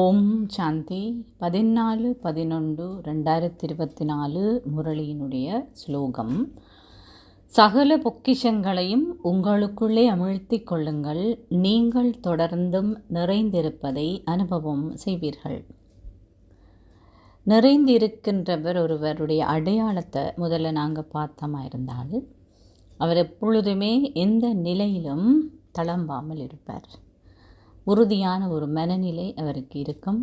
ஓம் சாந்தி 14/11/2024 முரளியினுடைய ஸ்லோகம். சகல பொக்கிஷங்களையும் உங்களுக்குள்ளே அமிழ்த்திக் கொள்ளுங்கள். நீங்கள் தொடர்ந்தும் நிறைந்திருப்பதை அனுபவம் செய்வீர்கள். நிறைந்திருக்கின்றவர் ஒருவருடைய அடையாளத்தை முதல்ல நாங்கள் பார்த்தோமா இருந்தால், அவர் எப்பொழுதுமே எந்த நிலையிலும் தளம்பாமல் இருப்பார். உறுதியான ஒரு மனநிலை அவருக்கு இருக்கும்.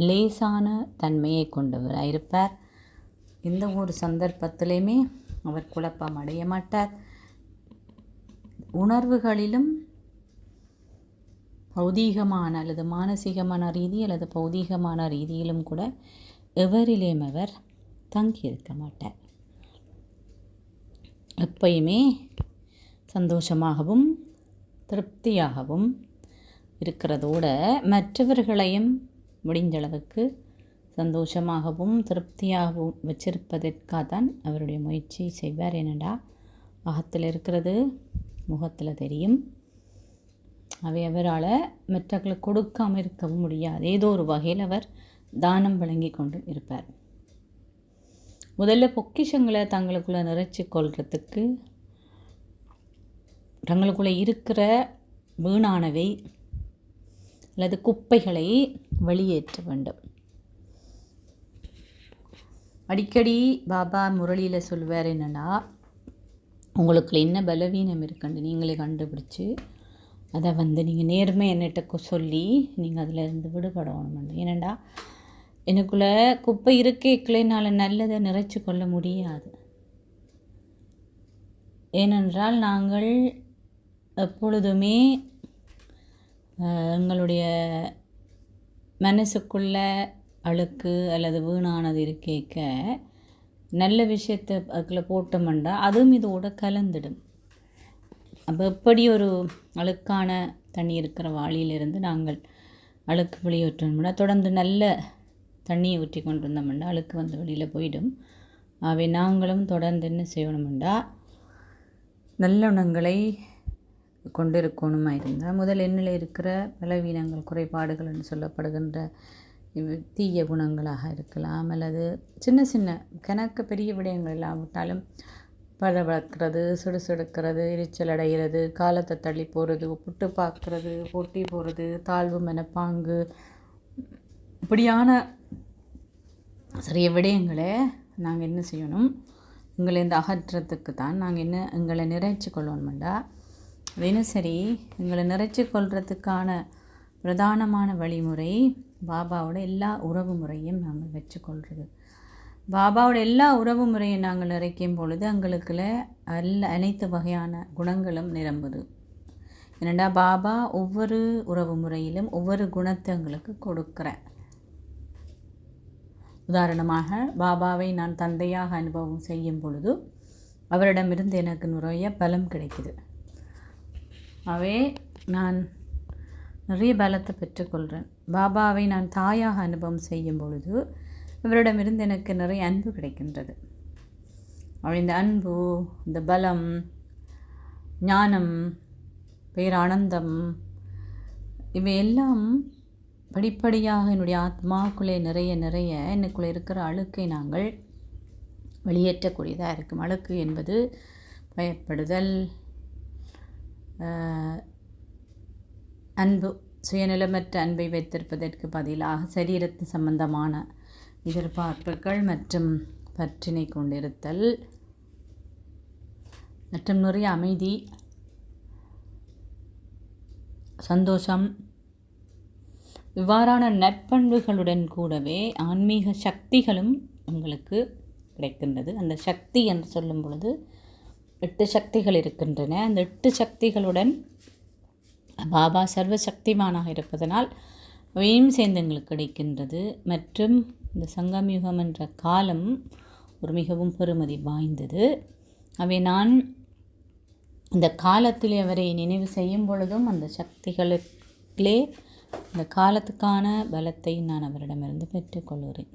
லேசான தன்மையை கொண்டவராக இருப்பார். எந்த ஒரு சந்தர்ப்பத்திலையுமே அவர் குழப்பம் அடைய மாட்டார். உணர்வுகளிலும் பௌதீகமான அல்லது மானசீகமான ரீதி அல்லது பௌதீகமான ரீதியிலும் கூட எவரிலேயும் அவர் தங்கியிருக்க மாட்டார். எப்பயுமே சந்தோஷமாகவும் திருப்தியாகவும் இருக்கிறதோட மற்றவர்களையும் முடிஞ்சளவுக்கு சந்தோஷமாகவும் திருப்தியாகவும் வச்சிருப்பதற்காக தான் அவருடைய முயற்சி செய்வார். என்னடா அகத்தில் இருக்கிறது முகத்தில் தெரியும். அவை அவரால் மற்றவர்களுக்கு கொடுக்காமல் இருக்கவும் முடியாது. ஏதோ ஒரு வகையில் அவர் தானம் வழங்கி கொண்டு இருப்பார். முதல்ல பொக்கிஷங்களை தங்களுக்குள்ளே நிறைச்சி கொள்றதுக்கு தங்களுக்குள்ளே இருக்கிற வீணானவை அல்லது குப்பைகளை வெளியேற்ற வேண்டும். அடிக்கடி பாபா முரளியில் சொல்வார், என்னென்னா உங்களுக்கு என்ன பலவீனம் இருக்குன்னு நீங்களே கண்டுபிடிச்சி அதை நீங்கள் நேர்மை என்னட்ட சொல்லி நீங்கள் அதில் இருந்து விடுபடணும். ஏனெண்டா எனக்குள்ளே குப்பை இருக்கேக்கலைனால நல்லதை நிறைச்சி கொள்ள முடியாது. ஏனென்றால் நாங்கள் எப்பொழுதுமே எங்களுடைய மனசுக்குள்ள அழுக்கு அல்லது வீணானது இருக்கேக்க நல்ல விஷயத்தை அதுக்குள்ளே போட்டோம்னா அதுவும் இதோட கலந்துடும். அப்போ எப்படி ஒரு அழுக்கான தண்ணி இருக்கிற வாளியிலிருந்து நாங்கள் அழுக்கு வெளியேற்றோம்னா தொடர்ந்து நல்ல தண்ணியை ஊற்றி கொண்டு வந்தோம்னா அழுக்கு வந்து வெளியில் போயிடும். அவை நாங்களும் தொடர்ந்து என்ன செய்யணும்னா நல்லுணங்களை கொண்டிருக்கணுமா இருந்தால் முதல் எண்ணில் இருக்கிற பலவீனங்கள் குறைபாடுகள் என்று சொல்லப்படுகின்ற தீய குணங்களாக இருக்கலாம், அல்லது சின்ன சின்ன கணக்கு பெரிய விடயங்கள் இல்லாவிட்டாலும் பழ வளர்க்குறது, சுடுசுடுக்கிறது, எரிச்சல் அடைகிறது, காலத்தை தள்ளி போகிறது, புட்டு பார்க்குறது, போட்டி போகிறது, தாழ்வு மனப்பாங்கு, இப்படியான சிறிய விடயங்களை நாங்கள் என்ன செய்யணும், எங்களை இந்த அகற்றத்துக்கு தான் நாங்கள் எங்களை நிறைச்சி கொள்ளணும்டா. தினசரி எங்களை நிறைச்சி கொள்றதுக்கான பிரதானமான வழிமுறை பாபாவோட எல்லா உறவு முறையும் நாங்கள் வச்சுக்கொள்வது. பாபாவோட எல்லா உறவு முறையை நாங்கள் நிறைக்கும் பொழுது எங்களுக்குள்ள அனைத்து வகையான குணங்களும் நிரம்புது. ஏனெண்டா பாபா ஒவ்வொரு உறவு முறையிலும் ஒவ்வொரு குணத்தை எங்களுக்கு கொடுக்குறேன். உதாரணமாக பாபாவை நான் தந்தையாக அனுபவம் செய்யும் பொழுது அவரிடமிருந்து எனக்கு நிறைய பலம் கிடைக்குது. நான் நிறைய பலத்தை பெற்றுக்கொள்கிறேன். பாபாவை நான் தாயாக அனுபவம் செய்யும் பொழுது இவரிடமிருந்து எனக்கு நிறைய அன்பு கிடைக்கின்றது. இந்த அன்பு, இந்த பலம், ஞானம், பேரானந்தம் இவையெல்லாம் படிப்படியாக என்னுடைய ஆத்மாவுக்குள்ளே நிறைய எனக்குள்ளே இருக்கிற அழுக்கை நாங்கள் வெளியேற்றக்கூடியதாக இருக்கும். அழுக்கு என்பது பயப்படுதல், அன்பு, சுயநலமற்ற அன்பை வைத்திருப்பதற்கு பதிலாக சரீரத்து சம்பந்தமான எதிர்பார்ப்புகள் மற்றும் பற்றினை கொண்டிருத்தல் மற்றும் நிறைய அமைதி, சந்தோஷம், இவ்வாறான நற்பண்புகளுடன் கூடவே ஆன்மீக சக்திகளும் உங்களுக்கு கிடைக்கின்றது. அந்த சக்தி என்று சொல்லும் பொழுது 8 சக்திகள் இருக்கின்றன. அந்த 8 சக்திகளுடன் பாபா சர்வசக்திமானாக இருப்பதனால் அவையும் சேர்ந்து எங்களுக்கு கிடைக்கின்றது. மற்றும் இந்த சங்கமயுகம் என்ற காலம் ஒரு மிகவும் பெருமதி வாய்ந்தது. நான் இந்த காலத்திலே அவரை நினைவு செய்யும் பொழுதும் அந்த சக்திகளுக்குள்ளே இந்த காலத்துக்கான பலத்தை நான் அவரிடமிருந்து பெற்றுக்கொள்கிறேன்.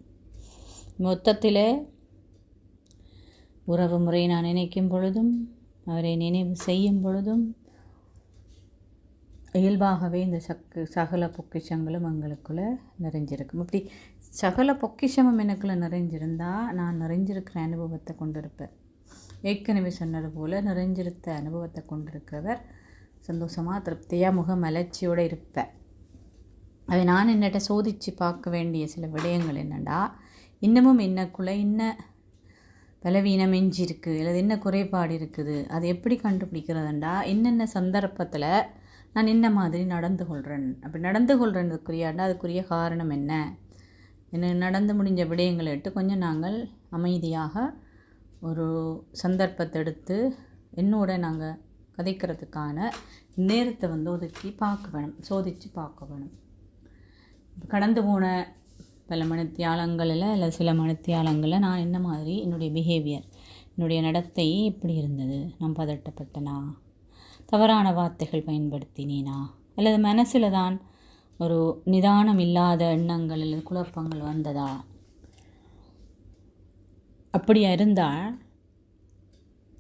மொத்தத்தில் உறவு முறை நான் நினைக்கும் பொழுதும் அவரை நினைவு செய்யும் பொழுதும் இயல்பாகவே இந்த சகல பொக்கிஷங்களும் எங்களுக்குள்ளே நிறைஞ்சிருக்கும். இப்படி சகல பொக்கிஷமும் எனக்குள்ளே நிறைஞ்சிருந்தால் நான் நிறைஞ்சிருக்கிற அனுபவத்தை கொண்டிருப்பேன். ஏற்கனவே சொன்னது போல் நிறைஞ்சிருத்த அனுபவத்தை கொண்டிருக்கிறவர் சந்தோஷமாக திருப்தியாக முகமலர்ச்சியோடு இருப்பேன். அதை நான் என்னட்ட சோதித்து பார்க்க வேண்டிய சில விடயங்கள் என்னென்னா, இன்னமும் என்னக்குள்ளே இன்ன பலவீனம் எஞ்சி இருக்குது, அல்லது என்ன குறைபாடு இருக்குது, அது எப்படி கண்டுபிடிக்கிறதுண்டா என்னென்ன சந்தர்ப்பத்தில் நான் என்ன மாதிரி நடந்து கொள்கிறேன். அப்படி நடந்து கொள்கிறதுக்குரியாண்டா அதுக்குரிய காரணம் என்ன நடந்து முடிஞ்ச விடயங்களை இட்டு கொஞ்சம் நாங்கள் அமைதியாக ஒரு சந்தர்ப்பத்தை எடுத்து என்னோட நாங்கள் கதைக்கிறதுக்கான நேரத்தை ஒதுக்கி பார்க்க வேணும், சோதித்து பார்க்க வேணும். கடந்து போன பல மணித்தியாலங்களில் இல்லை சில மணித்தியாலங்களில் நான் என்ன மாதிரி என்னுடைய பிஹேவியர், என்னுடைய நடத்தை எப்படி இருந்தது, நான் பதட்டப்பட்டனா, தவறான வார்த்தைகள் பயன்படுத்தினேனா, அல்லது மனசில் தான் ஒரு நிதானம் இல்லாத எண்ணங்கள் அல்லது குழப்பங்கள் வந்ததா. அப்படியா இருந்தால்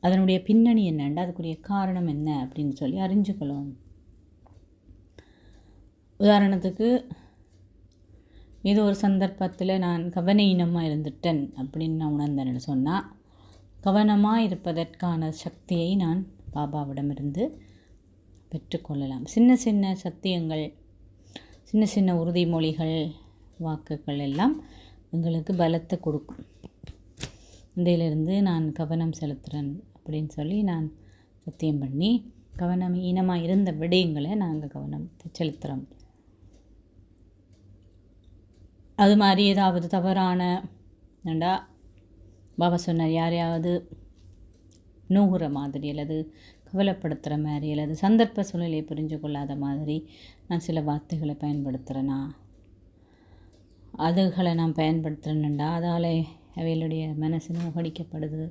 அதனுடைய பின்னணி என்னென்னா அதுக்குரிய காரணம் என்ன அப்படின்னு சொல்லி அறிஞ்சுக்கொள்ளும். உதாரணத்துக்கு ஏதோ ஒரு சந்தர்ப்பத்தில் நான் கவனீனமாக இருந்துட்டேன் அப்படின்னு நான் உணர்ந்தேன்னு சொன்னால், கவனமாக இருப்பதற்கான சக்தியை நான் பாபாவிடமிருந்து பெற்றுக்கொள்ளலாம். சின்ன சின்ன சத்தியங்கள், சின்ன சின்ன உறுதிமொழிகள், வாக்குகள் எல்லாம் எங்களுக்கு பலத்தை கொடுக்கும். இதிலிருந்து நான் கவனம் செலுத்துகிறேன் அப்படின்னு சொல்லி நான் சத்தியம் பண்ணி கவனம் ஈனமாக இருந்த விடயங்களை நாங்கள் கவனம் செலுத்துகிறோம். அது மாதிரி ஏதாவது தவறான ஏண்டா பாபா சொன்னார், யாரையாவது நோகுற மாதிரி அல்லது கவலைப்படுத்துகிற மாதிரி அல்லது சந்தர்ப்ப சூழ்நிலையை புரிஞ்சு கொள்ளாத மாதிரி நான் சில வார்த்தைகளை பயன்படுத்துகிறேன்னா, அதுகளை நான் பயன்படுத்துகிறேன்னுண்டா அதால் அவைகளுடைய மனசு நோகடிக்கப்படுது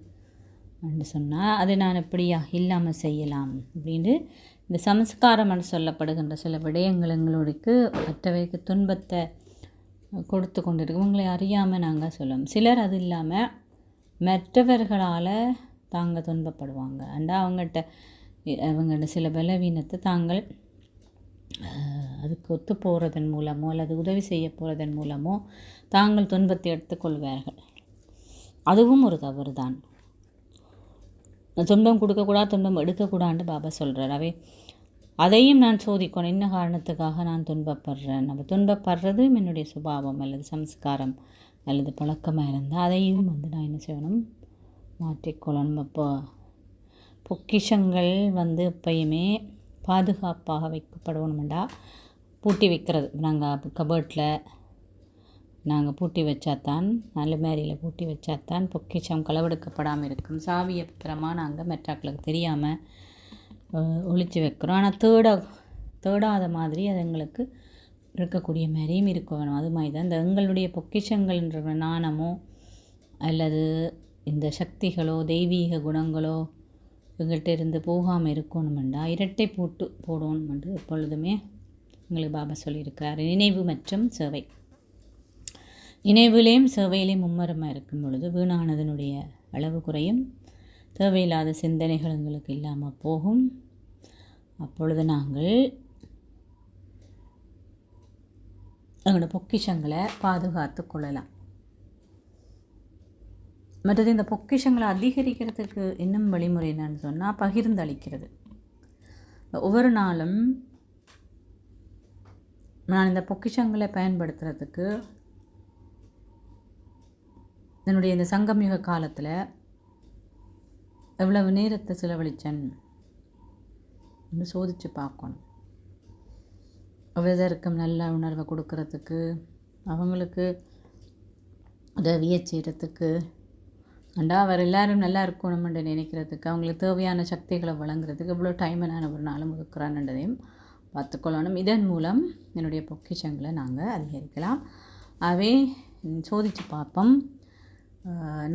அப்படின்னு சொன்னால் அதை நான் எப்படியா இல்லாமல் செய்யலாம் அப்படின்னு இந்த சம்ஸ்காரம் சொல்லப்படுகின்ற சில விடயங்கள் எங்களுக்கு மற்றவைக்கு துன்பத்தை கொடுத்து கொண்டு இருக்கும். உங்களை அறியாமல் நாங்கள் சொல்லுவோம். சிலர் அது இல்லாமல் மற்றவர்களால் தாங்க துன்பப்படுவாங்க. அண்டா அவங்கள்ட்ட சில பலவீனத்தை தாங்கள் அதுக்கு ஒத்து போகிறதன் மூலமோ அல்லது உதவி செய்ய போகிறதன் மூலமோ தாங்கள் துன்பத்தை எடுத்துக்கொள்வார்கள். அதுவும் ஒரு தவறு தான். துன்பம் கொடுக்கக்கூடாது, துன்பம் எடுக்கக்கூடாதுன்னு பாபா சொல்கிறார். அதையும் நான் சோதிக்கணும், என்ன காரணத்துக்காக நான் துன்பப்படுறேன். நம்ம துன்பப்படுறதும் என்னுடைய சுபாவம் அல்லது சம்ஸ்காரம் அல்லது பழக்கமாக இருந்தால் அதையும் நான் என்ன செய்யணும், மாற்றிக்கொள்ளணும். அப்போ பொக்கிஷங்கள் எப்பயுமே பாதுகாப்பாக வைக்கப்படணுமெண்டா பூட்டி வைக்கிறது. நாங்கள் கபர்ட்டில் நாங்கள் பூட்டி வச்சாத்தான், நல்ல மேரியில் பூட்டி வச்சாத்தான் பொக்கிஷம் களவெடுக்கப்படாமல் இருக்கும். சாவியை பத்திரமா நாங்கள் மெட்ராக்களுக்கு தெரியாமல் ஒழித்து வைக்கிறோம். ஆனால் தேடாத மாதிரி அது எங்களுக்கு இருக்கக்கூடிய மாதிரியும் இருக்க வேணும். அது மாதிரி தான் இந்த எங்களுடைய பொக்கிஷங்கள்ன்ற நாணமோ அல்லது இந்த சக்திகளோ தெய்வீக குணங்களோ எங்கள்கிட்ட இருந்து போகாமல் இருக்கணுமெண்டா இரட்டை போட்டு போடணுமென்று எப்பொழுதுமே எங்களுக்கு பாபா சொல்லியிருக்கிறார். நினைவு மற்றும் சேவை, நினைவிலேயும் சேவையிலேயும் மும்மரமாக இருக்கும் பொழுது வீணானதனுடைய அளவு குறையும், தேவையில்லாத சிந்தனைகள் எங்களுக்கு இல்லாமல் போகும். அப்பொழுது நாங்கள் எங்களோட பொக்கிஷங்களை பாதுகாத்து கொள்ளலாம். மற்றது இந்த பொக்கிஷங்களை அதிகரிக்கிறதுக்கு இன்னும் வழிமுறை என்னன்னு சொன்னால் பகிர்ந்து அளிக்கிறது. ஒவ்வொரு நாளும் நான் இந்த பொக்கிஷங்களை பயன்படுத்துறதுக்கு என்னுடைய இந்த சங்கம்யுக காலத்தில் எவ்வளவு நேரத்தை செலவழித்தேன் என்று சோதித்து பார்க்கணும். எதற்கும் நல்ல உணர்வை கொடுக்கறதுக்கு, அவங்களுக்கு உதவியை செய்கிறதுக்கு, அவர் எல்லோரும் நல்லா இருக்கணும்னு நினைக்கிறதுக்கு, அவங்களுக்கு தேவையான சக்திகளை வழங்குறதுக்கு எவ்வளோ டைமை நான் ஒரு நாளும் ஒதுக்குறான்றதையும் பார்த்துக்கொள்ளணும். இதன் மூலம் என்னுடைய பொக்கிஷங்களை நாங்கள் அதிகரிக்கலாம். அவை சோதித்து பார்ப்போம்,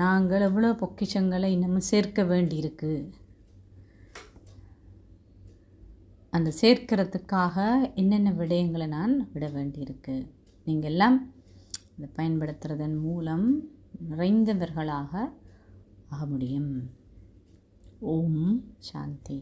நாங்கள் எவ்வளோ பொக்கிஷங்களை இன்னமும் சேர்க்க வேண்டியிருக்கு. அந்த சேர்க்கிறதுக்காக என்னென்ன விடயங்களை நான் விட வேண்டியிருக்கு. நீங்கள் எல்லாம் இதை பயன்படுத்துகிறதன் மூலம் நிறைந்தவர்களாக ஆக முடியும். ஓம் சாந்தி.